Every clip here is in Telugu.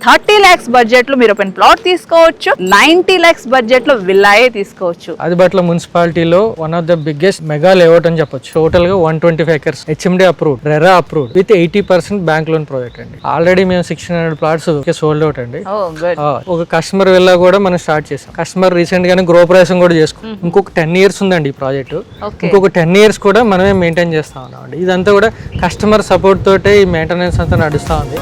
30 lakhs బడ్జెట్ లో మీరు ఓపెన్ ప్లాట్ తీసుకోవచ్చు, 90 lakhs బడ్జెట్ లో విల్లాయే తీసుకోవచ్చు. ఆదిబట్ల మున్సిపాలిటీలో one of the biggest mega layout అని చెప్పొచ్చు. టోటల్ గా 125 acres HMD approved, RERA approved with 80% bank loan project అండి. ఆల్రెడీ మేము 600 ప్లాట్స్ సోల్డ్ అవుట్ అండి. ఒక కస్టమర్ విల్లా కూడా మనం స్టార్ట్ చేసాం. కస్టమర్ రీసెంట్ గానే గృహప్రవేశం కూడా చేసుకున్నాం. ఇంకొక 10 years ఉందండి ఈ ప్రాజెక్ట్. ఇంకొక 10 years కూడా మనమే మెయింటైన్ చేస్తా ఉన్నాం అండి. ఇదంతా కూడా కస్టమర్ సపోర్ట్ తోటే ఈ మెయింటెనెన్స్ అంతా నడుస్తా ఉంది.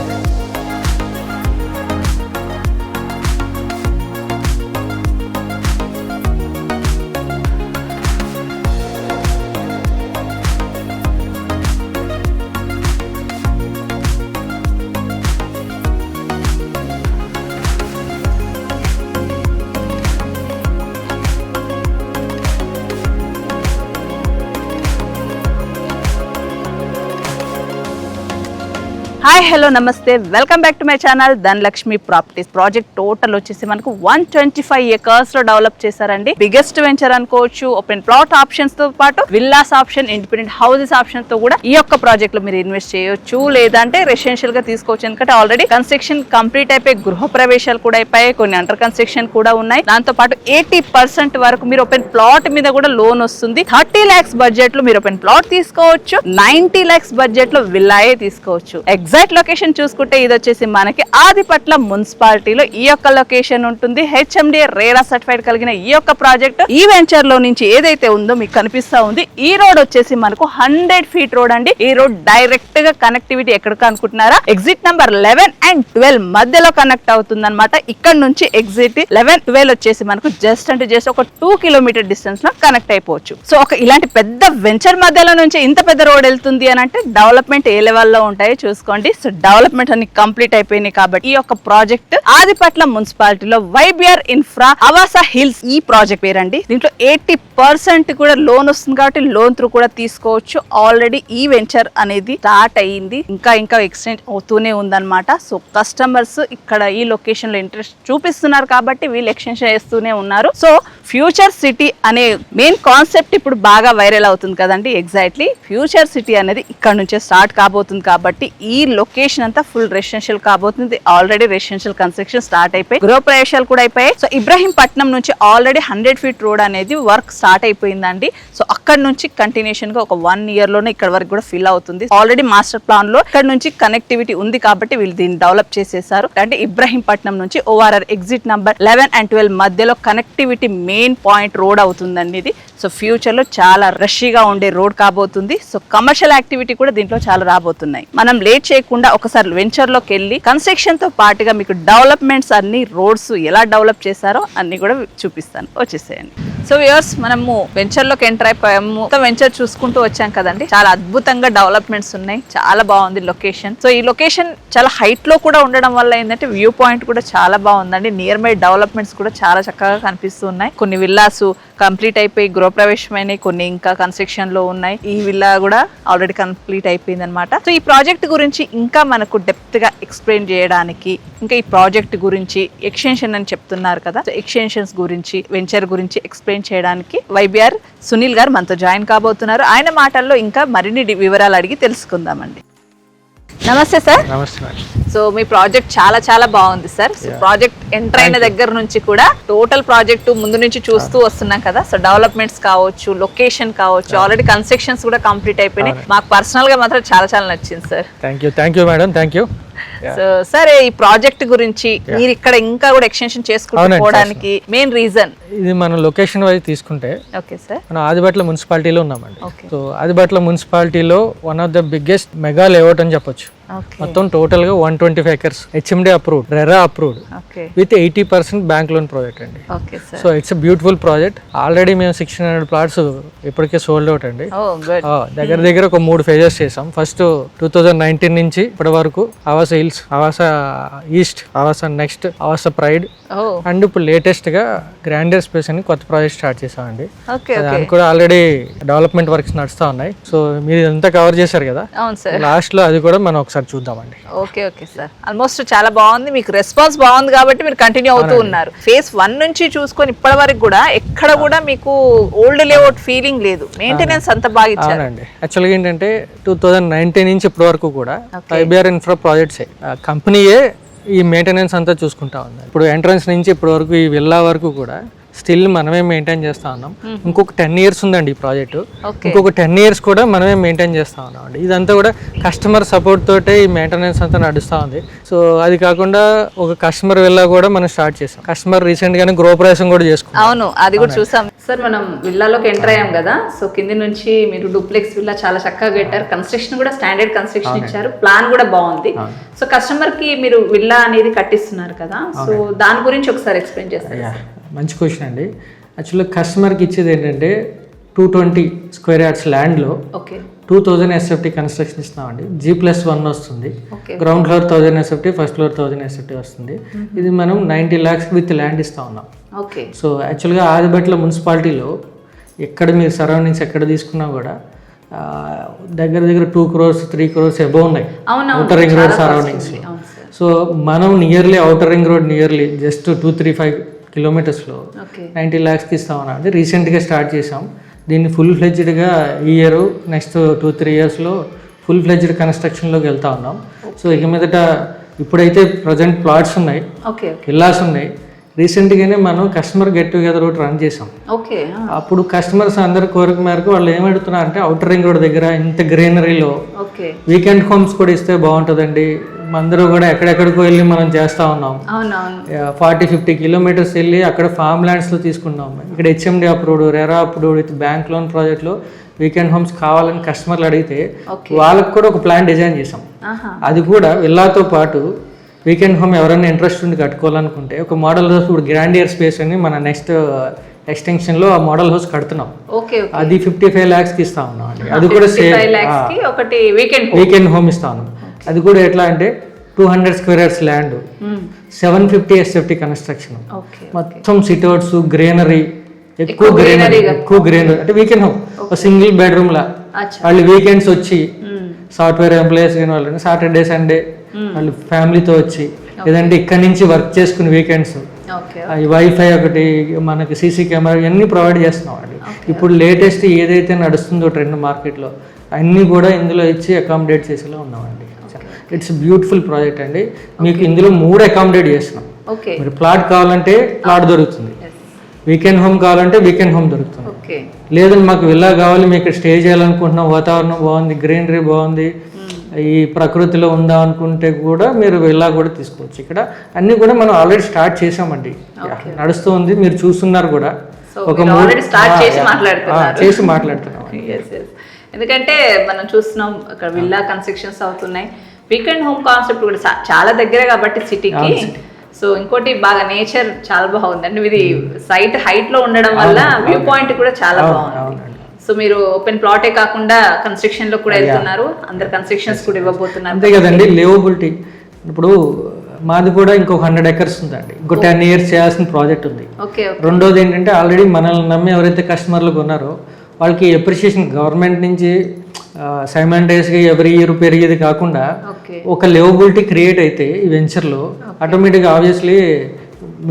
హాయ్ హలో నమస్తే, welcome back to my channel Dhanalakshmi properties. Project total వచ్చేసి మనకు 125 acres లో డెవలప్ చేశారండి. బిగ్గెస్ట్ వెంచర్ అనుకోవచ్చు. ఓపెన్ ప్లాట్ ఆప్షన్స్ తో పాటు villas option, independent houses option తో కూడా ఈ యొక్క ప్రాజెక్ట్ లో మీరు ఇన్వెస్ట్ చేయొచ్చు, లేదంటే రెసిడెన్షియల్ గా తీసుకోవచ్చు. ఎందుకంటే ఆల్రెడీ కన్స్ట్రక్షన్ కంప్లీట్ అయిపోయి, గృహ ప్రవేశాలు కూడా అయిపోయాయి, కొన్ని అండర్ కన్స్ట్రక్షన్ కూడా ఉన్నాయి. దాంతో పాటు 80% వరకు మీరు ఓపెన్ ప్లాట్ మీద కూడా లోన్ వస్తుంది. 30 lakhs బడ్జెట్ లో మీరు ఓపెన్ ప్లాట్ తీసుకోవచ్చు, 90 lakhs బడ్జెట్ లో విల్లాయే తీసుకోవచ్చు. ఎగ్జాక్ట్ లొకేషన్ చూసుకుంటే ఇది వచ్చేసి మనకి ఆదిపట్ల మున్సిపాలిటీలో ఈ యొక్క లొకేషన్ ఉంటుంది. HMD రేరా సర్టిఫైడ్ కలిగిన ఈ యొక్క ప్రాజెక్ట్ ఈ వెంచర్ లో నుంచి ఏదైతే ఉందో మీకు కనిపిస్తా ఉంది. ఈ రోడ్ వచ్చేసి మనకు 100 feet రోడ్ అండి. ఈ రోడ్ డైరెక్ట్ గా కనెక్టివిటీ ఎక్కడికి అనుకుంటున్నారా, ఎగ్జిట్ నంబర్ 11 and 12 మధ్యలో కనెక్ట్ అవుతుంది అనమాట. ఇక్కడ నుంచి ఎగ్జిట్ 11, 12 వచ్చేసి మనకు జస్ట్ ఒక 2 kilometer డిస్టెన్స్ లో కనెక్ట్ అయిపోవచ్చు. సో ఒక ఇలాంటి పెద్ద వెంచర్ మధ్యలో నుంచి ఇంత పెద్ద రోడ్ వెళ్తుంది అని అంటే డెవలప్మెంట్ ఏ లెవెల్లో ఉంటాయో చూసుకోండి. సో డెవలప్మెంట్ అన్ని కంప్లీట్ అయిపోయినాయి కాబట్టి ఈ యొక్క ప్రాజెక్ట్ ఆదిపట్ల మున్సిపాలిటీలో వైబిఆర్ ఇన్ఫ్రా ఆవాస హిల్స్ ఈ ప్రాజెక్ట్ పేరండి. దీంట్లో 80% కూడా లోన్ వస్తుంది కాబట్టి లోన్ త్రూ కూడా తీసుకోవచ్చు. ఆల్రెడీ ఈ వెంచర్ అనేది స్టార్ట్ అయ్యింది, ఇంకా ఎక్స్టెండ్ అవుతూనే ఉందన్నమాట. సో కస్టమర్స్ ఇక్కడ ఈ లొకేషన్ లో ఇంట్రెస్ట్ చూపిస్తున్నారు కాబట్టి వీళ్ళు ఎక్స్టెన్షన్ చేస్తూనే ఉన్నారు. సో ఫ్యూచర్ సిటీ అనే మెయిన్ కాన్సెప్ట్ ఇప్పుడు బాగా వైరల్ అవుతుంది కదండి. ఎగ్జాక్ట్లీ ఫ్యూచర్ సిటీ అనేది ఇక్కడ నుంచే స్టార్ట్ కాబోతుంది కాబట్టి ఈ లొకేషన్ అంతా ఫుల్ రెసిడెన్షియల్ కాబోతుంది. ఆల్రెడీ రెసిడెన్షియల్ కన్స్ట్రక్షన్ స్టార్ట్ అయిపోయి, గృహ ప్రవేశాలు కూడా అయిపోయాయి. సో ఇబ్రహీంపట్నం నుంచి ఆల్రెడీ 100 feet రోడ్ అనేది వర్క్ స్టార్ట్ అయిపోయిందండి. సో అక్కడ నుంచి కంటిన్యూషన్ గా ఒక 1 year లోనే ఇక్కడ వరకు కూడా ఫిల్ అవుతుంది. ఆల్రెడీ మాస్టర్ ప్లాన్ లో ఇక్కడ నుంచి కనెక్టివిటీ ఉంది కాబట్టి వీళ్ళు దీన్ని డెవలప్ చేసేసారు. అంటే ఇబ్రహీంపట్నం నుంచి ORR ఎగ్జిట్ నంబర్ 11 and 12 మధ్యలో కనెక్టివిటీ మెయిన్ పాయింట్ రోడ్ అవుతుందండి ఇది. సో ఫ్యూచర్ లో చాలా రష్గా ఉండే రోడ్ కాబోతుంది. సో కమర్షియల్ యాక్టివిటీ కూడా దీంట్లో చాలా రాబోతున్నాయి. మనం లేట్ చేయకుండా ఒకసారి వెంచర్ లోకి వెళ్ళి కన్స్ట్రక్షన్ తో పాటుగా మీకు డెవలప్మెంట్స్ అన్ని, రోడ్స్ ఎలా డెవలప్ చేశారో అన్ని కూడా చూపిస్తాను, వచ్చేసేయండి. సో వ్యూవర్స్, మనము వెంచర్ లోకి ఎంటర్ అయిపోయాము. మొత్తం వెంచర్ చూసుకుంటూ వచ్చాం కదండి. చాలా అద్భుతంగా డెవలప్మెంట్స్ ఉన్నాయి, చాలా బాగుంది లొకేషన్. సో ఈ లొకేషన్ చాలా హైట్ లో కూడా ఉండడం వల్ల ఏంటంటే వ్యూ పాయింట్ కూడా చాలా బాగుందండి. నియర్ బై డెవలప్మెంట్స్ కూడా చాలా చక్కగా కనిపిస్తూ ఉన్నాయి. కొన్ని విల్లాస్ కంప్లీట్ అయిపోయి గృహప్రవేశమైనాయి, కొన్ని ఇంకా కన్స్ట్రక్షన్ లో ఉన్నాయి. ఈ విల్లా కూడా ఆల్రెడీ కంప్లీట్ అయిపోయింది అనమాట. సో ఈ ప్రాజెక్ట్ గురించి ఇంకా మనకు డెప్త్ గా ఎక్స్ప్లెయిన్ చేయడానికి, ఇంకా ఈ ప్రాజెక్ట్ గురించి ఎక్స్టెన్షన్ అని చెప్తున్నారు కదా, సో ఎక్స్టెన్షన్స్ గురించి, వెంచర్ గురించి ఎక్స్ప్లెయిన్ చేయడానికి వైబిఆర్ సునీల్ గారు మనతో జాయిన్ కాబోతున్నారు. ఆయన మాటల్లో ఇంకా మరిన్ని వివరాలు అడిగి తెలుసుకుందామండి. నమస్తే సార్. నమస్తే. సో మీ ప్రాజెక్ట్ చాలా బాగుంది సార్. సో ప్రాజెక్ట్ ఎంటర్ అయిన దగ్గర నుంచి కూడా టోటల్ ప్రాజెక్ట్ ముందు నుంచి చూస్తూ వస్తున్నాం కదా. సో డెవలప్మెంట్స్ కావచ్చు, లొకేషన్ కావచ్చు, ఆల్రెడీ కన్స్ట్రక్షన్స్ కూడా కంప్లీట్ అయిపోయినాయి. మాకు పర్సనల్ గా మాత్రం చాలా నచ్చింది sir. Thank you madam, thank you. So సరే, ఈ ప్రాజెక్ట్ గురించి మీరు ఇక్కడ ఇంకా కూడా ఎక్స్టెన్షన్ చేసుకోవడానికి మెయిన్ రీజన్ ఇది మనం లొకేషన్ వైజ్ తీసుకుంటే, ఓకే సార్, మనం ఆదిబట్ల మున్సిపాలిటీలో ఉన్నామండి. సో ఆదిబట్ల మున్సిపాలిటీలో one of the biggest mega layout అని చెప్పొచ్చు. మొత్తం టోటల్ గా 125 acres HMD approved, RERA approved with 80% bank loan project అండి. So it's a beautiful project. Already మేము 600 ప్లాట్స్ ఇప్పటికే సోల్డ్ అవుట్ అండి. దగ్గర ఒక 3 phases చేసాం. ఫస్ట్ 2019 నుంచి ఇప్పటి వరకు Aavaasa hills, Aavaasa east, Aavaasa next, Aavaasa pride, and ఇప్పుడు లేటెస్ట్ గా గ్రాండర్ స్పేస్ అని కొత్త ప్రాజెక్ట్ స్టార్ట్ చేసామండి. దానికి కూడా ఆల్రెడీ డెవలప్మెంట్ వర్క్స్ నడుస్తా ఉన్నాయి. సో మీరు ఇదంతా కవర్ చేశారు కదా, లాస్ట్ లో అది కూడా మనం ఒకసారి చూద్దామండి. ఓకే సార్, ఆల్మోస్ట్ చాలా బాగుంది. మీకు రెస్పాన్స్ బాగుంది కాబట్టి మీరు కంటిన్యూ అవుతూ ఉన్నారు. ఫేజ్ 1 నుంచి చూసుకొని ఇప్పటి వరకు కూడా ఎక్కడ కూడా మీకు ఓల్డ్ లేఅవుట్ ఫీలింగ్ లేదు, మెయింటెనెన్స్ అంత బాగా ఇచ్చారు. యాక్చువల్గా ఏంటంటే 2019 నుంచి ఇప్పటి వరకు కూడా వైబిఆర్ ఇన్ఫ్రా ప్రాజెక్ట్స్ కంపెనీయే ఈ మెయింటెనెన్స్ అంతా చూసుకుంటా ఉన్నాం. ఇప్పుడు ఎంట్రన్స్ నుంచి ఇప్పటి వరకు ఈ విల్లా వరకు కూడా స్టిల్ మనమే మెయింటైన్ చేస్తూ ఉన్నాం. ఇంకొక 10 years ఉందండి ఈ ప్రాజెక్టు. ఇంకొక 10 years కూడా మనమే మెయింటైన్ చేస్తూ ఉన్నాం అండి. ఇదంతా కూడా కస్టమర్ సపోర్ట్ తోటే ఈ మెయింటెనెన్స్ అంతా నడుస్తూ ఉంది. సో అది కాకుండా ఒక కస్టమర్ విల్లా కూడా మనం స్టార్ట్ చేసాం. కస్టమర్ రీసెంట్ గానే గృహప్రవేశం కూడా చేసుకున్నాం. అవును, అది కూడా చూసాం సార్. మనం విల్లాలోకి ఎంటర్ అయ్యాం కదా, సో కింది నుంచి మీరు డూప్లెక్స్ విల్లా చాలా చక్కగా కట్టారు. కన్స్ట్రక్షన్ కూడా స్టాండర్డ్ కన్స్ట్రక్షన్ ఇచ్చారు, ప్లాన్ కూడా బాగుంది. సో కస్టమర్ కి మీరు విల్లా అనేది కట్టిస్తున్నారు కదా, సో దాని గురించి ఒకసారి ఎక్స్ప్లెయిన్ చేస్తారు. మంచి క్వశ్చన్ అండి. యాక్చువల్గా కస్టమర్కి ఇచ్చేది ఏంటంటే 220 square yards ల్యాండ్లో 2000 SFT కన్స్ట్రక్షన్ ఇస్తున్నామండి. G+1 వస్తుంది. Ground floor 1000 SFT, first floor 1000 SFT వస్తుంది. ఇది మనం 90 lakhs విత్ ల్యాండ్ ఇస్తా ఉన్నాం. సో యాక్చువల్గా ఆదిబట్ల మున్సిపాలిటీలో ఎక్కడ మీరు సరౌండింగ్స్ ఎక్కడ తీసుకున్నా కూడా దగ్గర 2 crores 3 crores అబౌవ్ ఉన్నాయి outer ring road surroundings. So మనం ఔటర్ రింగ్ రోడ్ జస్ట్ 235 kilometers-లో 90 lakhs ఇస్తామన్నా. అంటే రీసెంట్గా స్టార్ట్ చేసాం దీన్ని. ఫుల్ ఫ్లెడ్జ్డ్గా ఈ ఇయర్ నెక్స్ట్ 2-3 years-లో ఫుల్ ఫ్లెడ్జ్డ్ కన్స్ట్రక్షన్లోకి వెళ్తా ఉన్నాం. సో ఇక మీదట ఇప్పుడైతే ప్రజెంట్ ప్లాట్స్ ఉన్నాయి, విల్లాస్ ఉన్నాయి. రీసెంట్గానే మనం కస్టమర్ గెట్ టుగెదర్ ఒకటి రన్ చేసాం. అప్పుడు కస్టమర్స్ అందరి కోరిక మేరకు వాళ్ళు ఏమడుతున్నారు అంటే ఔటర్ రింగ్ రోడ్ దగ్గర ఇంత గ్రీనరీలో వీకెండ్ హోమ్స్ కూడా ఇస్తే బాగుంటుందండి. అందరూ కూడా ఎక్కడెక్కడికో వెళ్ళి మనం చేస్తా ఉన్నాం. 40-50 kilometers వెళ్ళి అక్కడ ఫార్మ్ ల్యాండ్స్లో తీసుకున్నాం. ఇక్కడ HMD approved, RERA approved with bank loan ప్రాజెక్ట్లో వీకెండ్ హోమ్స్ కావాలని కస్టమర్లు అడిగితే వాళ్ళకి కూడా ఒక ప్లాన్ డిజైన్ చేసాం. అది కూడా విల్లాతో పాటు వీకెండ్ హోమ్ ఎవరైనా ఇంట్రెస్ట్ ఉండి కట్టుకోవాలనుకుంటే ఒక మోడల్ హౌస్, ఇప్పుడు గ్రాండియర్ స్పేస్ అని మన నెక్స్ట్ ఎక్స్టెన్షన్లో ఆ మోడల్ హౌస్ కడుతున్నాం. అది 55 lakhs ఇస్తా ఉన్నాం అండి. అది కూడా వీకెండ్ హోమ్ ఇస్తా ఉన్నాం. అది కూడా ఎట్లా అంటే 200 square yards land, 750 SFT construction, మొత్తం సిట్అవుట్స్, గ్రీనరీ, ఎక్కువ గ్రీనరీ అంటే వీకెండ్ హోమ్. ఒక సింగిల్ బెడ్రూమ్ లా వాళ్ళు వీకెండ్స్ వచ్చి సాఫ్ట్వేర్ ఎంప్లాయీస్ కానీ వాళ్ళని సాటర్డే సండే వాళ్ళు ఫ్యామిలీతో వచ్చి, లేదంటే ఇక్కడ నుంచి వర్క్ చేసుకుని వీకెండ్స్ వైఫై ఒకటి మనకి సీసీ కెమెరా ఇవన్నీ ప్రొవైడ్ చేస్తున్నాం అండి. ఇప్పుడు లేటెస్ట్ ఏదైతే నడుస్తుందో ట్రెండ్ మార్కెట్లో అన్నీ కూడా ఇందులో ఇచ్చి అకామిడేట్ చేసేలా ఉన్నామండి. ఇట్స్ బ్యూటిఫుల్ ప్రాజెక్ట్ అండి. మీకు ఇందులో 3 అకామిడేట్ చేస్తున్నాం. మీరు ప్లాట్ కావాలంటే ప్లాట్ దొరుకుతుంది, వీకెండ్ హోమ్ కావాలంటే వీకెండ్ హోమ్ దొరుకుతుంది. లేదంటే మాకు విల్లా కావాలి, మీకు స్టే చేయాలనుకుంటున్నాం, వాతావరణం బాగుంది, గ్రీనరీ బాగుంది, ఈ ప్రకృతిలో ఉందా అనుకుంటే కూడా మీరు విల్లా కూడా తీసుకోవచ్చు. ఇక్కడ అన్నీ కూడా మనం ఆల్రెడీ స్టార్ట్ చేసామండి, నడుస్తూ ఉంది, మీరు చూస్తున్నారు కూడా. ఒక చేసి మాట్లాడుతున్నాం. ఎందుకంటే మనం చూస్తున్నాం అక్కడ విల్లా కన్స్ట్రక్షన్స్ అవుతున్నాయి. వీకెండ్ హోమ్ కాన్సెప్ట్ కూడా చాలా దగ్గర కాబట్టి సిటీకి. సో ఇంకోటి బాగా నేచర్ చాలా బాగుంది అండి. ఇది సైట్ హైట్ లో ఉండడం వల్ల వ్యూ పాయింట్ కూడా చాలా బాగుంది. సో మీరు ఓపెన్ ప్లాటే కాకుండా కన్స్ట్రక్షన్ లో కూడా వెళ్తున్నారు, అందరు కన్స్ట్రక్షన్స్ కూడా ఇవ్వబోతున్నారు. అంతే కదండి, లివబిలిటీ. ఇప్పుడు మాది కూడా ఇంకొక 100 acres ఉందండి. ఇంకో 10 years చేయాల్సిన ప్రాజెక్ట్ ఉంది. రెండోది ఏంటంటే ఆల్రెడీ మనల్ని నమ్మి ఎవరైతే కస్టమర్లు కొన్నారో వాళ్ళకి ఎప్రిషియేషన్ గవర్నమెంట్ నుంచి సైమల్టేనియస్గా ఎవ్రీ ఇయర్ పెరిగేది కాకుండా ఒక లివబిలిటీ క్రియేట్ అయితే ఈ వెంచర్లో ఆటోమేటిక్గా ఆబ్వియస్లీ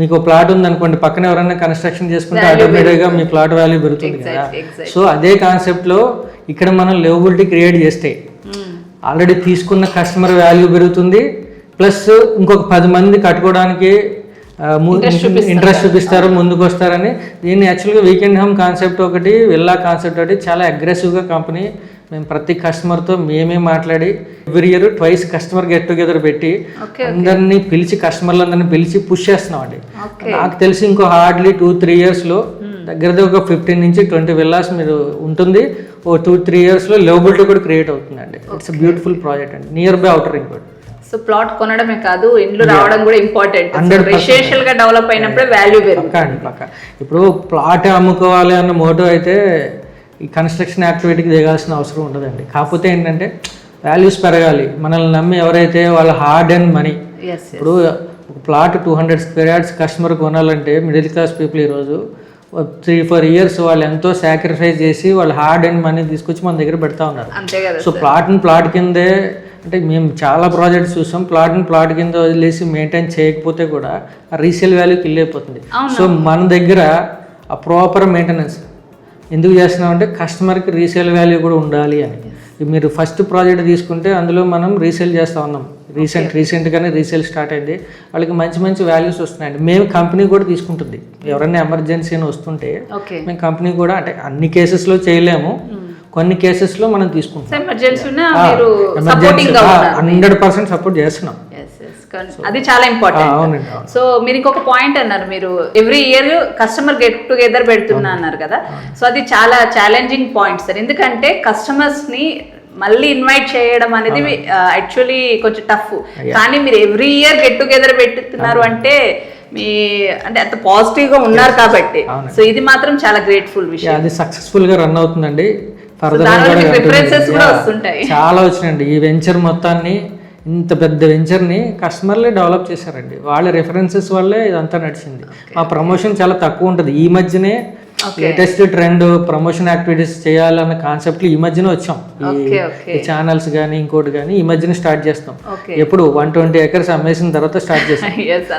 మీకు ప్లాట్ ఉందనుకోండి, పక్కన ఎవరైనా కన్స్ట్రక్షన్ చేసుకుంటే ఆటోమేటిక్గా మీ ప్లాట్ వాల్యూ పెరుగుతుంది కదా. సో అదే కాన్సెప్ట్లో ఇక్కడ మనం లివబిలిటీ క్రియేట్ చేస్తే ఆల్రెడీ తీసుకున్న కస్టమర్ వాల్యూ పెరుగుతుంది, ప్లస్ ఇంకొక 10 మంది కట్టుకోవడానికి ఇంట్రెస్ట్ చూపిస్తారు, ముందుకు వస్తారని. దీన్ని యాక్చువల్గా వీకెండ్ హోమ్ కాన్సెప్ట్ ఒకటి, విల్లా కాన్సెప్ట్ ఒకటి చాలా అగ్రెసివ్గా కంపెనీ మేము ప్రతి కస్టమర్తో మేమే మాట్లాడి every year 2 customer get together పెట్టి అందరినీ పిలిచి కస్టమర్లందరినీ పిలిచి పుష్ చేస్తున్నాం అండి. నాకు తెలిసి ఇంకో హార్డ్లీ 2-3 yearsలో దగ్గరది ఒక 15 నుంచి 20 విల్లాస్ మీరు ఉంటుంది. ఓ 2-3 yearsలో లివబిలిటీ కూడా క్రియేట్ అవుతుందండి. ఇట్స్ బ్యూటిఫుల్ ప్రాజెక్ట్ అండి, near by outer ring road. So plot కొనడమే కాదు, ఇండ్లు రావడం కూడా ఇంపార్టెంట్. రెసిడెన్షియల్ గా డెవలప్ అయినప్పుడే వాల్యూ పెరుగుతుంది. ఇప్పుడు ప్లాట్ అమ్ముకోవాలి అన్న మోటో అయితే ఈ కన్స్ట్రక్షన్ యాక్టివిటీకి దిగాల్సిన అవసరం ఉండదండి. కాకపోతే ఏంటంటే వాల్యూస్ పెరగాలి. మనల్ని నమ్మి ఎవరైతే వాళ్ళ హార్డ్ అండ్ మనీ, ఇప్పుడు ఒక ప్లాట్ 200 square yards కస్టమర్ కొనాలంటే మిడిల్ క్లాస్ పీపుల్ ఈరోజు 3-4 years వాళ్ళు ఎంతో సాక్రిఫైస్ చేసి వాళ్ళ హార్డ్ అండ్ మనీ తీసుకొచ్చి మన దగ్గర పెడతా ఉన్నారు. సో ప్లాట్ కిందే అంటే మేము చాలా ప్రాజెక్ట్స్ చూసాం, ప్లాట్ కింద వదిలేసి మెయింటైన్ చేయకపోతే కూడా ఆ రీసేల్ వాల్యూ కిల్ అయిపోతుంది. సో మన దగ్గర ఆ ప్రాపర్ మెయింటెనెన్స్ ఎందుకు చేస్తున్నాం అంటే కస్టమర్కి రీసేల్ వాల్యూ కూడా ఉండాలి అని. మీరు ఫస్ట్ ప్రాజెక్ట్ తీసుకుంటే అందులో మనం రీసేల్ చేస్తూ ఉన్నాం. రీసెంట్గానే రీసేల్ స్టార్ట్ అయింది. వాళ్ళకి మంచి మంచి వాల్యూస్ వస్తున్నాయండి. మేము కంపెనీ కూడా తీసుకుంటుంది. ఎవరైనా ఎమర్జెన్సీ అని వస్తుంటే మేము కంపెనీ కూడా, అంటే అన్ని కేసెస్లో చేయలేము, కొన్ని కేసెస్లో మనం తీసుకుంటాం. ఎమర్జెన్సీ 100% సపోర్ట్ చేస్తున్నాం. అది చాలా ఇంపార్టెంట్. సో మీరు ఇంకొక పాయింట్ అన్నారు, మీరు every year customer get together పెడుతున్నా అన్నారు కదా. సో అది చాలా ఛాలెంజింగ్ పాయింట్ సార్, ఎందుకంటే కస్టమర్స్ ని మళ్ళీ ఇన్వైట్ చేయడం అనేది యాక్చువల్లీ కొంచెం టఫ్. కానీ మీరు ఎవ్రీ ఇయర్ గెట్ టుగెదర్ పెట్టుతున్నారు అంటే మీ అంటే అంత పాజిటివ్ గా ఉన్నారు కాబట్టి, సో ఇది మాత్రం చాలా గ్రేట్ఫుల్ విషయం. అది సక్సెస్ఫుల్ గా రన్ అవుతుందండి. ప్రిఫరెన్సెస్ కూడా వస్తుంటాయి, చాలా వచ్చినాయండి. ఈ వెంచర్ మొత్తాన్ని, ఇంత పెద్ద వెంచర్ని కస్టమర్లే డెవలప్ చేశారండి. వాళ్ళ రెఫరెన్సెస్ వల్లే ఇదంతా నడిచింది. మా ప్రమోషన్ చాలా తక్కువ ఉంటుంది. ఈ మధ్యనే లేటెస్ట్ ట్రెండ్ ప్రమోషన్ యాక్టివిటీస్ చేయాలన్న కాన్సెప్ట్లు ఈ మధ్యనే వచ్చాం. ఈ ఛానల్స్ కానీ ఇంకోటి కానీ ఈ మధ్యన స్టార్ట్ చేస్తాం. ఎప్పుడు 120 acres అమ్మేసిన తర్వాత స్టార్ట్ చేస్తాం.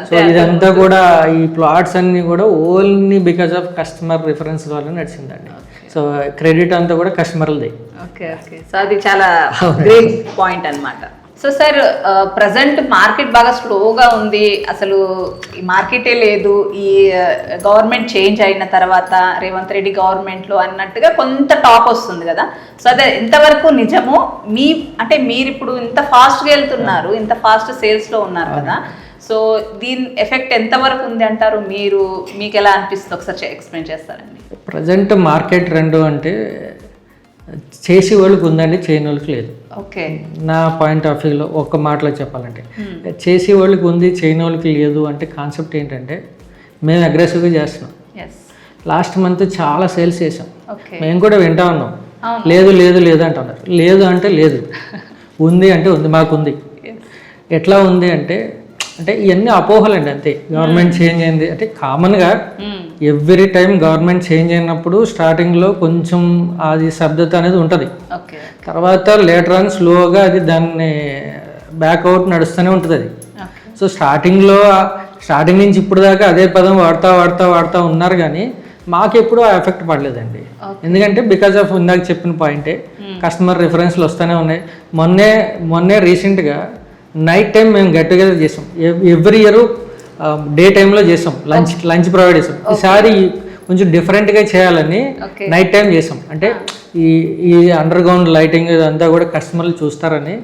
సో ఇదంతా కూడా ఈ ప్లాట్స్ అన్ని కూడా only because of customer reference వల్ల నడిచిందండి. సో క్రెడిట్ అంతా కూడా కస్టమర్లది. సో అది చాలా గ్రేట్ పాయింట్ అన్నమాట. సో సార్, ప్రజెంట్ మార్కెట్ బాగా స్లోగా ఉంది, అసలు ఈ మార్కెటే లేదు. ఈ గవర్నమెంట్ చేంజ్ అయిన తర్వాత రేవంత్ రెడ్డి గవర్నమెంట్లో అన్నట్టుగా కొంత టాక్ వస్తుంది కదా. సో అదే ఎంతవరకు నిజమో, అంటే మీరు ఇప్పుడు ఇంత ఫాస్ట్గా వెళ్తున్నారు, ఇంత ఫాస్ట్ సేల్స్లో ఉన్నారు కదా. సో దీని ఎఫెక్ట్ ఎంతవరకు ఉంది అంటారు? మీకు ఎలా అనిపిస్తుంది, ఒకసారి ఎక్స్ప్లెయిన్ చేస్తారండి. ప్రజెంట్ మార్కెట్ ట్రెండ్ అంటే చేసే వాళ్ళకి ఉందండి, చేయని వాళ్ళకి లేదు. ఓకే, నా పాయింట్ ఆఫ్ వ్యూలో ఒక్క మాటలో చెప్పాలంటే, చేసే వాళ్ళకి ఉంది, చేయని వాళ్ళకి లేదు అంటే కాన్సెప్ట్ ఏంటంటే, మేము అగ్రెసివ్గా చేస్తున్నాం. లాస్ట్ మంత్ చాలా సేల్స్ చేసాం. మేము కూడా వింటా ఉన్నాం, లేదు లేదు లేదు అంటున్నారు. లేదు అంటే లేదు, ఉంది అంటే ఉంది, మాకుంది. ఎట్లా ఉంది అంటే ఇవన్నీ అపోహలండి అంతే. గవర్నమెంట్ చేంజ్ అయింది అంటే కామన్గా ఎవ్రీ టైం గవర్నమెంట్ చేంజ్ అయినప్పుడు స్టార్టింగ్లో కొంచెం అది శబ్దత అనేది ఉంటుంది. తర్వాత లేటర్ ఆన్ స్లోగా అది దాన్ని బ్యాక్అవుట్ నడుస్తూనే ఉంటుంది అది. సో స్టార్టింగ్ నుంచి ఇప్పుడు దాకా అదే పదం వాడుతూ ఉన్నారు, కానీ మాకు ఎప్పుడూ ఆ ఎఫెక్ట్ పడలేదండి. ఎందుకంటే బికాస్ ఆఫ్ ఇందాక చెప్పిన పాయింటే, కస్టమర్ రిఫరెన్స్లు వస్తూనే ఉన్నాయి. మొన్నే రీసెంట్గా నైట్ టైం మేము గెట్ టుగెదర్ చేసాం. ఎవ్రీ ఇయర్ డే టైంలో చేసాం, లంచ్ ప్రొవైడ్ చేసాం. ఈసారి కొంచెం డిఫరెంట్గా చేయాలని నైట్ టైం చేసాం. అంటే ఈ అండర్ గ్రౌండ్ లైటింగ్ ఇదంతా కూడా కస్టమర్లు చూస్తారని,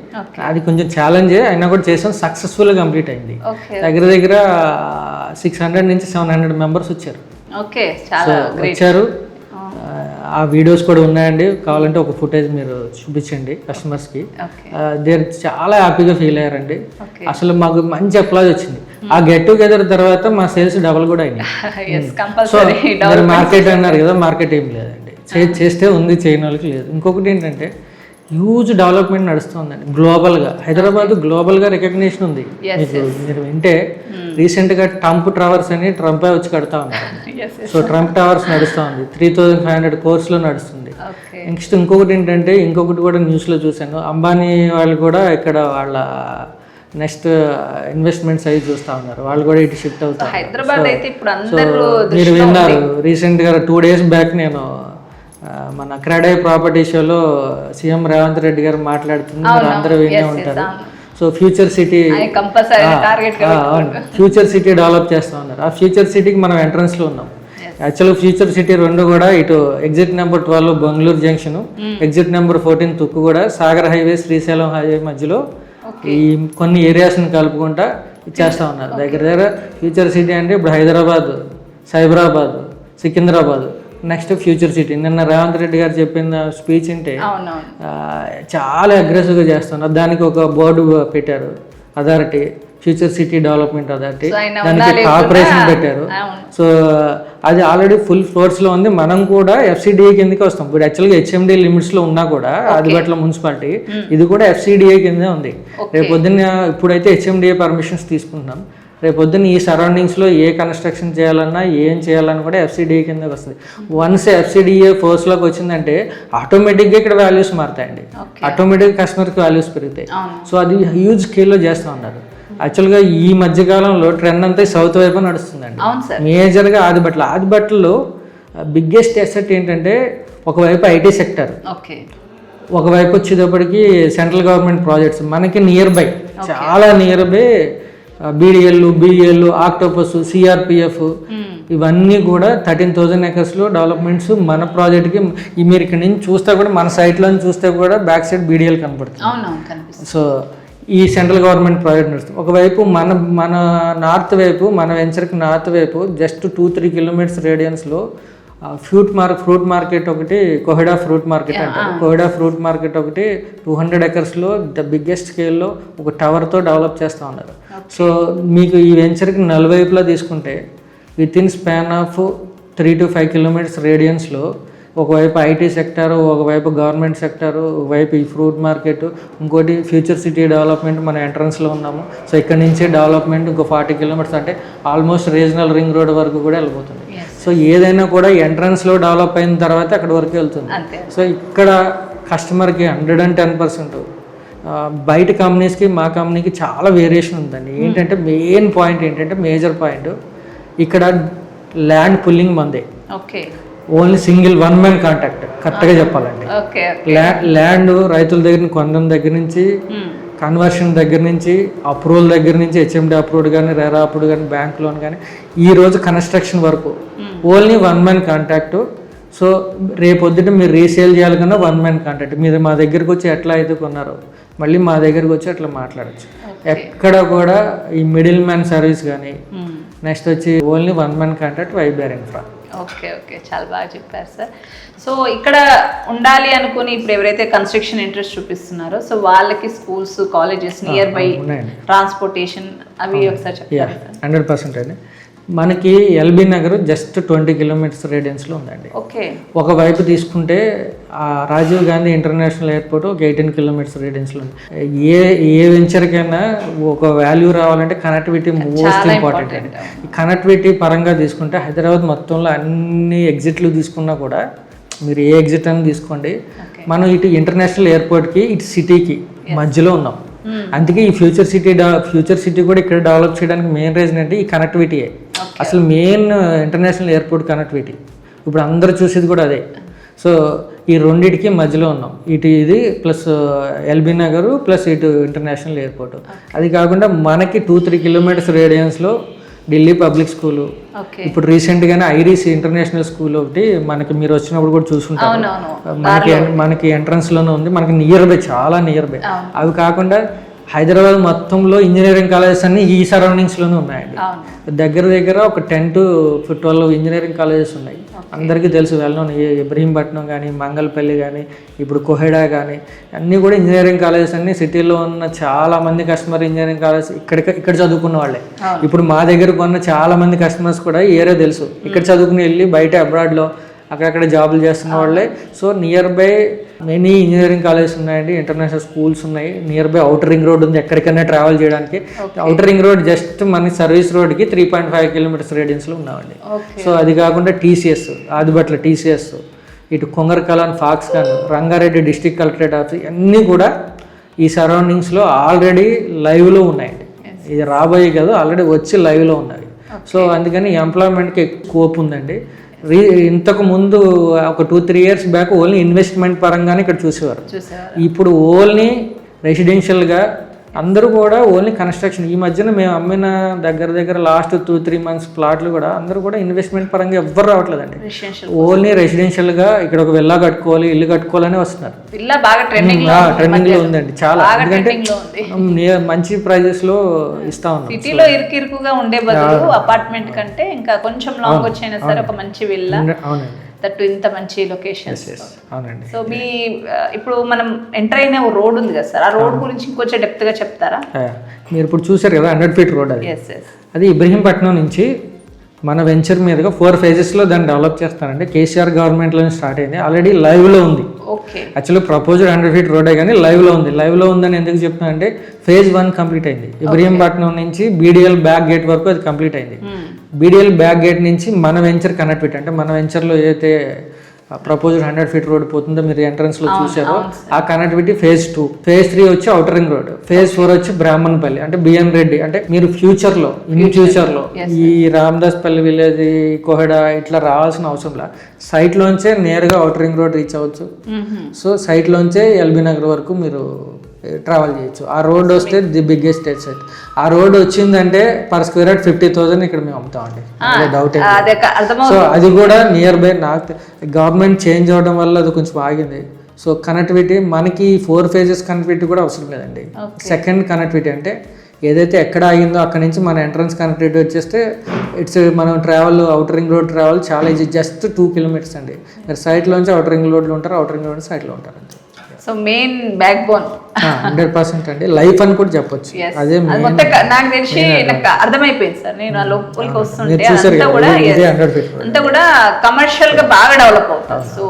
అది కొంచెం ఛాలెంజ్ అయినా కూడా చేసాం. సక్సెస్ఫుల్గా కంప్లీట్ అయింది. దగ్గర 600 నుంచి 700 మెంబర్స్ వచ్చారు. వచ్చారు. ఆ వీడియోస్ కూడా ఉన్నాయండి, కావాలంటే ఒక ఫుటేజ్ మీరు చూపించండి కస్టమర్స్కి. దేర్ చాలా హ్యాపీగా ఫీల్ అయ్యారండి. అసలు మాకు మంచి అప్లాజ్ వచ్చింది. ఆ గెట్ టుగెదర్ తర్వాత మా సేల్స్ డబల్ కూడా అయినాయి. సో మీరు మార్కెట్ అన్నారు కదా, మార్కెట్ ఏం లేదండి, చేస్తే ఉంది, చేయని వాళ్ళకి లేదు. ఇంకొకటి ఏంటంటే హ్యూజ్ డెవలప్మెంట్ నడుస్తుందండి గ్లోబల్గా. హైదరాబాద్ గ్లోబల్గా రికగ్నిషన్ ఉంది. మీరు వింటే రీసెంట్గా ట్రంప్ టవర్స్ అని ట్రంపే వచ్చి కడతా ఉన్నారు. సో ట్రంప్ టవర్స్ నడుస్తూ ఉంది, 3500 కోర్స్లో నడుస్తుంది. నెక్స్ట్ ఇంకొకటి కూడా న్యూస్లో చూశాను, అంబానీ వాళ్ళు కూడా ఇక్కడ వాళ్ళ నెక్స్ట్ ఇన్వెస్ట్మెంట్స్ అవి చూస్తూ ఉన్నారు. వాళ్ళు కూడా ఇటు షిఫ్ట్ అవుతారు. సో మీరు విన్నారు రీసెంట్గా 2 days బ్యాక్ నేను మన క్రెడై ప్రాపర్టీ షోలో సీఎం రేవంత్ రెడ్డి గారు మాట్లాడుతున్నారు, అందరూ వినే ఉంటారు. సో ఫ్యూచర్ సిటీ డెవలప్ చేస్తూ ఉన్నారు. ఆ ఫ్యూచర్ సిటీకి మనం ఎంట్రన్స్లో ఉన్నాం. యాక్చువల్గా ఫ్యూచర్ సిటీ 2 కూడా ఇటు exit number 12 Bengaluru junction, exit number 14 తుక్కు కూడా, సాగర్ హైవే శ్రీశైలం హైవే మధ్యలో ఈ కొన్ని ఏరియాస్ని కలుపుకుంటా చేస్తూ ఉన్నారు. దగ్గర ఫ్యూచర్ సిటీ అంటే ఇప్పుడు Hyderabad, Cyberabad, Secunderabad, next future city. నిన్న రేవంత్ రెడ్డి గారు చెప్పిన స్పీచ్ అంటే చాలా అగ్రెసివ్గా చేస్తున్నారు. దానికి ఒక బోర్డు పెట్టారు, authority, future city development authority, దానికి కార్పొరేషన్ పెట్టారు. సో అది ఆల్రెడీ ఫుల్ ఫ్లోర్స్లో ఉంది. మనం కూడా FCDA కిందకి వస్తాం. ఇప్పుడు యాక్చువల్గా HMD లిమిట్స్లో ఉన్నా కూడా ఆదిబట్ల మున్సిపాలిటీ ఇది కూడా FCDA కిందే ఉంది. రేపు పొద్దున్న ఇప్పుడైతే HMDA పర్మిషన్స్ తీసుకుంటున్నాం. రేపు పొద్దున్న ఈ సరౌండింగ్స్లో ఏ కన్స్ట్రక్షన్ చేయాలన్నా ఏం చేయాలన్నా కూడా FCDA కిందకి వస్తుంది. వన్స్ FCDA ఫోర్స్లోకి వచ్చిందంటే ఆటోమేటిక్గా ఇక్కడ వాల్యూస్ మారుతాయండి, ఆటోమేటిక్గా కస్టమర్కి వాల్యూస్ పెరుగుతాయి. సో అది హ్యూజ్ స్కేల్లో చేస్తూ ఉన్నారు. యాక్చువల్గా ఈ మధ్యకాలంలో ట్రెండ్ అంతా సౌత్ వైపు నడుస్తుందండి. మేజర్గా ఆదిబట్టలో బిగ్గెస్ట్ ఎసెట్ ఏంటంటే ఒకవైపు IT సెక్టర్, ఒకవైపు వచ్చేటప్పటికి సెంట్రల్ గవర్నమెంట్ ప్రాజెక్ట్స్ మనకి నియర్ బై, చాలా near by BDL, BL, octopus, CRPF ఇవన్నీ కూడా 13,000 acres డెవలప్మెంట్స్ మన ప్రాజెక్ట్కి. మీరు ఇక్కడ నుంచి చూస్తే కూడా మన సైట్లో చూస్తే కూడా బ్యాక్ సైడ్ బీడీఎల్ కనపడుతుంది. సో ఈ సెంట్రల్ గవర్నమెంట్ ప్రాజెక్ట్ నడుస్తుంది. ఒకవైపు మన నార్త్ వైపు, మన వెంచర్కి నార్త్ వైపు జస్ట్ 2-3 kilometers రేడియన్స్లో ఫ్రూట్ మార్కెట్ ఒకటి, కోహెడా ఫ్రూట్ మార్కెట్ అంటారు. కోహెడా ఫ్రూట్ మార్కెట్ ఒకటి 200 acres ద బిగ్గెస్ట్ స్కేల్లో ఒక టవర్తో డెవలప్ చేస్తూ ఉన్నారు. సో మీకు ఈ వెంచర్కి నలువైపులా తీసుకుంటే with in span of 3 to 5 kilometers రేడియన్స్లో ఒకవైపు ఐటీ సెక్టారు, ఒకవైపు గవర్నమెంట్ సెక్టారు, ఒకవైపు ఈ ఫ్రూట్ మార్కెట్, ఇంకోటి ఫ్యూచర్ సిటీ డెవలప్మెంట్ మన ఎంట్రన్స్లో ఉన్నాము. సో ఇక్కడ నుంచే డెవలప్మెంట్ ఇంకో 40 kilometers అంటే ఆల్మోస్ట్ రీజనల్ రింగ్ రోడ్ వరకు కూడా వెళ్ళిపోతుంది. సో ఏదైనా కూడా ఎంట్రన్స్లో డెవలప్ అయిన తర్వాత అక్కడ వరకు వెళ్తుంది. సో ఇక్కడ కస్టమర్కి 110%. బయట కంపెనీస్కి మా కంపెనీకి చాలా వేరియేషన్ ఉందండి. ఏంటంటే మెయిన్ పాయింట్ ఏంటంటే మేజర్ పాయింట్ ఇక్కడ ల్యాండ్ పుల్లింగ్ మందే. Only single one man contact, కరెక్ట్గా చెప్పాలండి. ల్యాండ్ రైతుల దగ్గర కొనడం దగ్గర నుంచి, కన్వర్షన్ దగ్గర నుంచి, అప్రూవల్ దగ్గర నుంచి, హెచ్ఎండి అప్రూవ్డ్ కానీ, రెరా అప్రూవ్డ్ కానీ, బ్యాంక్ లోన్ కానీ, ఈ రోజు కన్స్ట్రక్షన్ వరకు only one man contact. So రేపొద్దుట మీరు రీసేల్ చేయాలి కన్నా వన్ మ్యాన్ కాంటాక్ట్. మీరు మా దగ్గరకు వచ్చి ఎట్లా అయితే కొన్నారో మళ్ళీ మా దగ్గరకు వచ్చి అట్లా మాట్లాడచ్చు. ఎక్కడ కూడా ఈ మిడిల్ మ్యాన్ సర్వీస్ కానీ, నెక్స్ట్ వచ్చి only one man contact YBR infra. Okay, చాలా బాగా చెప్పారు సార్. సో ఇక్కడ ఉండాలి అనుకుని ఇప్పుడు ఎవరైతే కన్స్ట్రక్షన్ ఇంట్రెస్ట్ చూపిస్తున్నారో సో వాళ్ళకి schools, colleges near by, transportation అవి ఒకసారి చెప్తారా? 100% అండి. మనకి ఎల్బీ నగర్ జస్ట్ 20 kilometers రేడియన్స్లో ఉందండి. ఓకే. ఒకవైపు తీసుకుంటే రాజీవ్ గాంధీ ఇంటర్నేషనల్ ఎయిర్పోర్ట్ ఒక 18 kilometers రేడియన్స్లో ఉంది. ఏ వెంచర్కైనా ఒక వాల్యూ రావాలంటే కనెక్టివిటీ మోస్ట్ ఇంపార్టెంట్ అండి. ఈ కనెక్టివిటీ పరంగా తీసుకుంటే హైదరాబాద్ మొత్తంలో అన్ని ఎగ్జిట్లు తీసుకున్నా కూడా, మీరు ఏ ఎగ్జిట్ అని తీసుకోండి, మనం ఇటు ఇంటర్నేషనల్ ఎయిర్పోర్ట్కి ఇటు సిటీకి మధ్యలో ఉన్నాం. అందుకే ఈ ఫ్యూచర్ సిటీ కూడా ఇక్కడ డెవలప్ చేయడానికి మెయిన్ రీజన్ అంటే ఈ కనెక్టివిటీయే. అసలు మెయిన్ ఇంటర్నేషనల్ ఎయిర్పోర్ట్ కనెక్టివిటీ ఇప్పుడు అందరూ చూసేది కూడా అదే. సో ఈ రెండింటికి మధ్యలో ఉన్నాం. ఇటు ఇది ప్లస్ ఎల్బీ నగర్ ప్లస్ ఇటు ఇంటర్నేషనల్ ఎయిర్పోర్ట్. అది కాకుండా మనకి 2-3 kilometers రేడియన్స్లో ఢిల్లీ పబ్లిక్ స్కూలు, ఇప్పుడు రీసెంట్గానే ఐరిస్ ఇంటర్నేషనల్ స్కూల్ ఒకటి మనకి మీరు వచ్చినప్పుడు కూడా చూసుకుంటారు. మనకి ఎంట్రన్స్లోనే ఉంది. మనకి నియర్ బై, చాలా నియర్ బై. అవి కాకుండా హైదరాబాద్ మొత్తంలో ఇంజనీరింగ్ కాలేజెస్ అన్ని ఈ సరౌండింగ్స్లోనే ఉన్నాయండి. దగ్గర ఒక 10 to 12 ఇంజనీరింగ్ కాలేజెస్ ఉన్నాయి. అందరికీ తెలుసు, వెళ్ళను. ఇబ్రహీంపట్నం కానీ, మంగళపల్లి కానీ, ఇప్పుడు కోహెడా కానీ, అన్నీ కూడా ఇంజనీరింగ్ కాలేజెస్ అన్ని సిటీలో ఉన్న చాలా మంది కస్టమర్ ఇంజనీరింగ్ కాలేజ్ ఇక్కడ చదువుకున్న వాళ్ళే. ఇప్పుడు మా దగ్గరకు ఉన్న చాలా మంది కస్టమర్స్ కూడా ఈ ఏరియా తెలుసు. ఇక్కడ చదువుకుని వెళ్ళి బయట అబ్రాడ్లో అక్కడక్కడ జాబులు చేస్తున్న వాళ్ళే. So near by many engineering colleges ఉన్నాయండి, ఇంటర్నేషనల్ స్కూల్స్ ఉన్నాయి. Near by outer ring road ఉంది, ఎక్కడికైనా ట్రావెల్ చేయడానికి. అవుటర్ రింగ్ రోడ్ జస్ట్ మన సర్వీస్ రోడ్కి 3.5 kilometers రేడియన్స్లో ఉన్నామండి. సో అది కాకుండా టీసీఎస్, ఆదిబట్ల టీసీఎస్, ఇటు Kongarakalan, Foxconn, Rangareddy district collectorate office అన్నీ కూడా ఈ సరౌండింగ్స్లో ఆల్రెడీ లైవ్లో ఉన్నాయండి. ఇది రాబోయే కదా, ఆల్రెడీ వచ్చి లైవ్లో ఉన్నాయి. సో అందుకని ఎంప్లాయ్మెంట్కి స్కోప్ ఉందండి. ఇంతకు ముందు ఒక 2-3 years బ్యాక్ ఓన్లీ ఇన్వెస్ట్మెంట్ పరంగానే ఇక్కడ చూసేవారు. ఇప్పుడు ఓన్లీ రెసిడెన్షియల్గా అందరూ కూడా ఓన్లీ కన్స్ట్రక్షన్. ఈ మధ్యన మేము అమ్మిన దగ్గర లాస్ట్ 2-3 months ప్లాట్లు కూడా అందరూ కూడా ఇన్వెస్ట్మెంట్ పరంగా ఎవ్వరు రావట్లేదండి. ఓన్లీ రెసిడెన్షియల్గా ఇక్కడ ఒక విల్లా కట్టుకోవాలి, ఇల్లు కట్టుకోవాలని వస్తున్నారు. ట్రెండింగ్లో ఉందండి చాలా. ఎందుకంటే మంచి ప్రైజెస్లో ఇస్తా ఉన్నాం. సిటీలో ఇరుకుగా ఉండే బదులు అపార్ట్మెంట్ కంటే ఇంకా కొంచెం లాంగ్ వచ్చినా సరే ఒక మంచి విల్లా. అవునండి, దట్టు ఇంత మంచి లొకేషన్స్. అవునండి. సో మీ ఇప్పుడు మనం ఎంటర్ అయిన రోడ్ ఉంది కదా సార్, ఆ రోడ్ గురించి ఇంకొంచెం డెప్త్ గా చెప్తారా? మీరు ఇప్పుడు చూసారు కదా 100 feet రోడ్ అది. అది ఇబ్రహీంపట్నం నుంచి మన వెంచర్ మీదుగా 4 phases-లో దాన్ని డెవలప్ చేస్తారండి. కేసీఆర్ గవర్నమెంట్లో స్టార్ట్ అయింది, ఆల్రెడీ లైవ్లో ఉంది. యాక్చువల్లీ ప్రపోజల్ 100 feet రోడే కానీ లైవ్లో ఉంది. లైవ్లో ఉందని ఎందుకు చెప్తున్నానంటే phase 1 కంప్లీట్ అయింది. ఇబ్రహీంపట్నం నుంచి బీడీఎల్ బ్యాక్ గేట్ వరకు అది కంప్లీట్ అయింది. బీడీఎల్ బ్యాక్ గేట్ నుంచి మన వెంచర్ కనెక్టివిటీ అంటే మన వెంచర్లో ఏదైతే ప్రపోజ్డ్ 100 feet రోడ్ పోతుందో మీరు ఎంట్రన్స్ లో చూసారో ఆ కనెక్టివిటీ phase 2. phase 3 వచ్చి ఔటర్ రింగ్ రోడ్, phase 4 వచ్చి బ్రాహ్మణపల్లి అంటే బిఎన్ రెడ్డి. అంటే మీరు ఫ్యూచర్ లో ఈ రామదాస్పల్లి విలేజ్, కోహెడ ఇట్లా రావాల్సిన అవసరం లేదు, సైట్ లోంచే నేరుగా ఔటర్ రింగ్ రోడ్ రీచ్ అవ్వచ్చు. సో సైట్ లోంచే ఎల్బీ నగర్ వరకు మీరు ట్రావెల్ చేయొచ్చు. ఆ రోడ్ వస్తే ది బిగ్గెస్ట్ సైట్. ఆ రోడ్ వచ్చిందంటే పర్ స్క్వేర్ యార్డ్ 50,000 ఇక్కడ మేము అమ్ముతామండి, డౌట్. సో అది కూడా నియర్ బై. నాకు గవర్నమెంట్ చేంజ్ అవ్వడం వల్ల అది కొంచెం ఆగింది. సో కనెక్టివిటీ మనకి 4 phases కనెక్టివిటీ కూడా అవసరం లేదండి. సెకండ్ కనెక్టివిటీ అంటే ఏదైతే ఎక్కడ ఆగిందో అక్కడ నుంచి మన ఎంట్రన్స్ కనెక్టివిటీ వచ్చేస్తే ఇట్స్ మనం travel outer ring road travel చాలా ఈజీ, జస్ట్ 2 kilometers అండి. మీరు సైట్లోంచి అవుటర్ రింగ్ రోడ్లో ఉంటారు, అవుటర్ రింగ్ రోడ్ సైట్లో ఉంటారు అంతే. సో మెయిన్ బ్యాక్ బోన్ 100% అండి, లైఫ్ అని కూడా చెప్పొచ్చు. అదే నాకు తెలిసి నాకు అర్థమైపోయింది సార్. నేను ఆ లోపలికి వస్తుంటే అంతా కూడా కమర్షియల్ గా బాగా డెవలప్ అవుతుంది. సో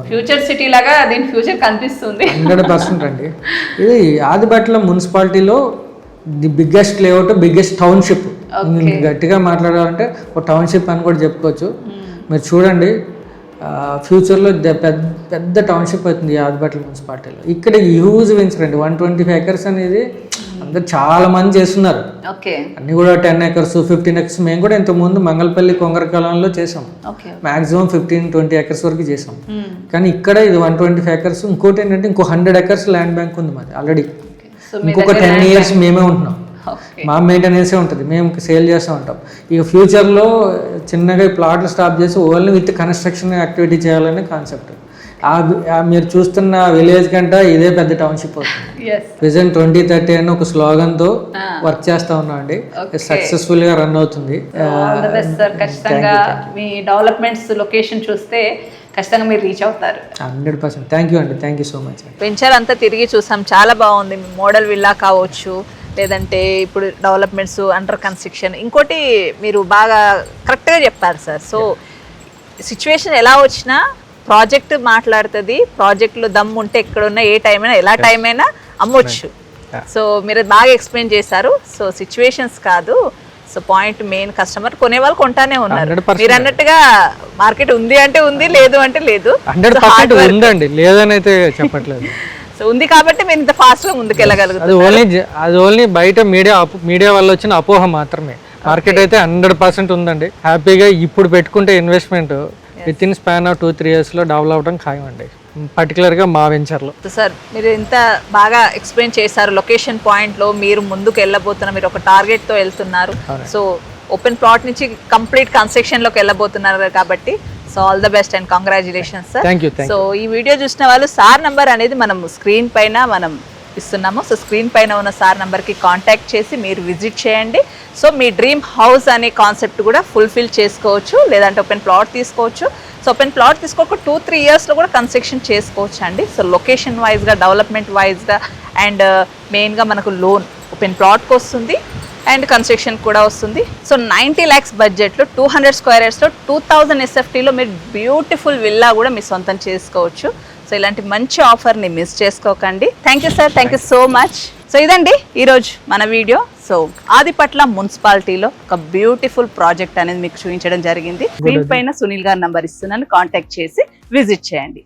ఫ్యూచర్ సిటీ లాగా దీని ఫ్యూచర్ కనిపిస్తుంది. 100% అండి. ఇది ఆదిబట్ల మున్సిపాలిటీలో the biggest layout, biggest township. గట్టిగా మాట్లాడాలంటే ఒక టౌన్షిప్ అని కూడా చెప్పుకోవచ్చు. మీరు చూడండి ఫ్యూచర్లో పెద్ద టౌన్షిప్ అవుతుంది ఆదిబట్ల మున్సిపాలిటీలో. ఇక్కడ హ్యూజ్ వెంచర్ అండి, 125 acres అనేది అందరు చాలా మంది చేస్తున్నారు. అన్ని కూడా 10 acres 15 acres. మేము కూడా ఇంతకుముందు మంగళపల్లి కొంగరకాలంలో చేసాం, మాక్సిమం 15-20 acres వరకు చేసాం. కానీ ఇక్కడ ఇది 125 acres. ఇంకోటి ఏంటంటే ఇంకో 100 acres ల్యాండ్ బ్యాంక్ ఉంది మాది ఆల్రెడీ. ఇంకొక 10 years మేమే ఉంటున్నాం, మా మెయింటెనెన్సే ఉంటుంది, మేము సేల్ చేస్తూ ఉంటాం. ఇక ఫ్యూచర్లో చిన్నగా ప్లాట్లు స్టాప్ చేసి ఓన్లీ విత్ కన్స్ట్రక్షన్ యాక్టివిటీ చేయాలనే కాన్సెప్ట్. మీరు చూస్తున్న విలేజ్ కంటే ఇదే పెద్ద టౌన్షిప్ అవుతుంది. విజన్ 2030 అని ఒక స్లోగన్తో వర్క్ చేస్తూ ఉన్నాం అండి. సక్సెస్ఫుల్గా రన్ అవుతుంది. ఖచ్చితంగా మీ డెవలప్మెంట్స్ లొకేషన్ చూస్తే ఖచ్చితంగా మీరు రీచ్ అవుతారు. 100%. థ్యాంక్ యూ అండి, thank you so much. Venture అంతా తిరిగి చూసాం, చాలా బాగుంది. మోడల్ విల్లా కావచ్చు, లేదంటే ఇప్పుడు డెవలప్మెంట్స్ అండర్ కన్స్ట్రక్షన్. ఇంకోటి మీరు బాగా కరెక్ట్గా చెప్పారు సార్. సో సిచ్యువేషన్ ఎలా వచ్చినా ప్రాజెక్ట్ మాట్లాడుతుంది. ప్రాజెక్టులో దమ్ము ఉంటే ఎక్కడున్నా ఏ టైం అయినా ఎలా టైం అయినా అమ్మొచ్చు. సో మీరు బాగా ఎక్స్ప్లెయిన్ చేశారు. సో సిచ్యువేషన్స్ కాదు, సో పాయింట్ మెయిన్ కస్టమర్ కొనేవాళ్ళు కొంటానే ఉన్నారు. మీరు అన్నట్టుగా మార్కెట్ ఉంది అంటే ఉంది, లేదు అంటే లేదు. 100% ఉందండి, లేదని అయితే చెప్పట్లేదు. సో ఉంది కాబట్టి మీరు ఇంత ఫాస్ట్ గా ముందుకెళ్ళగలుగుతారు. అది ఓన్లీ బయట మీడియా వల్ల వచ్చిన అపోహ మాత్రమే. మార్కెట్ అయితే 100% ఉందండి. హ్యాపీగా ఇప్పుడు పెట్టుకుంటే investment with in span of 2-3 years లో డెవలప్ అవడం ఖాయం అండి, పర్టికులర్గా మా వెంచర్లో. సార్ మీరు ఇంత బాగా ఎక్స్ప్లెయిన్ చేశారు. లొకేషన్ పాయింట్లో మీరు ముందుకు వెళ్ళబోతున్నారు, మీరు ఒక టార్గెట్తో వెళ్తున్నారు. సో ఓపెన్ ప్లాట్ నుంచి కంప్లీట్ కన్స్ట్రక్షన్లోకి వెళ్ళబోతున్నారు కాబట్టి so all the best and congratulations sir. So ఈ వీడియో చూసిన వాళ్ళు సార్ నంబర్ అనేది మనం స్క్రీన్ పైన మనం ఇస్తున్నాము. సో స్క్రీన్ పైన ఉన్న సార్ నంబర్కి కాంటాక్ట్ చేసి మీరు విజిట్ చేయండి. సో మీ డ్రీమ్ హౌస్ అనే కాన్సెప్ట్ కూడా ఫుల్ఫిల్ చేసుకోవచ్చు, లేదంటే ఓపెన్ ప్లాట్ తీసుకోవచ్చు. సో ఓపెన్ ప్లాట్ తీసుకోక 2-3 yearsలో కూడా కన్స్ట్రక్షన్ చేసుకోవచ్చు అండి. సో లొకేషన్ వైజ్గా, డెవలప్మెంట్ వైజ్గా అండ్ మెయిన్గా మనకు లోన్ ఓపెన్ ప్లాట్కి వస్తుంది అండ్ కన్స్ట్రక్షన్ కూడా వస్తుంది. సో 90 lakhs బడ్జెట్లో 200 square yardsలో 2000 SFTలో మీరు బ్యూటిఫుల్ విల్లా కూడా మీ సొంతం చేసుకోవచ్చు. సో ఇలాంటి మంచి ఆఫర్ని మిస్ చేసుకోకండి. Thank you sir, thank you so much. So ఇదండి ఈరోజు మన వీడియో. సో ఆదిపట్ల మున్సిపాలిటీలో ఒక బ్యూటిఫుల్ ప్రాజెక్ట్ అనేది మీకు చూపించడం జరిగింది. స్క్రీన్ పైన సునీల్ గారి నంబర్ ఇస్తున్నాను, కాంటాక్ట్ చేసి విజిట్ చేయండి.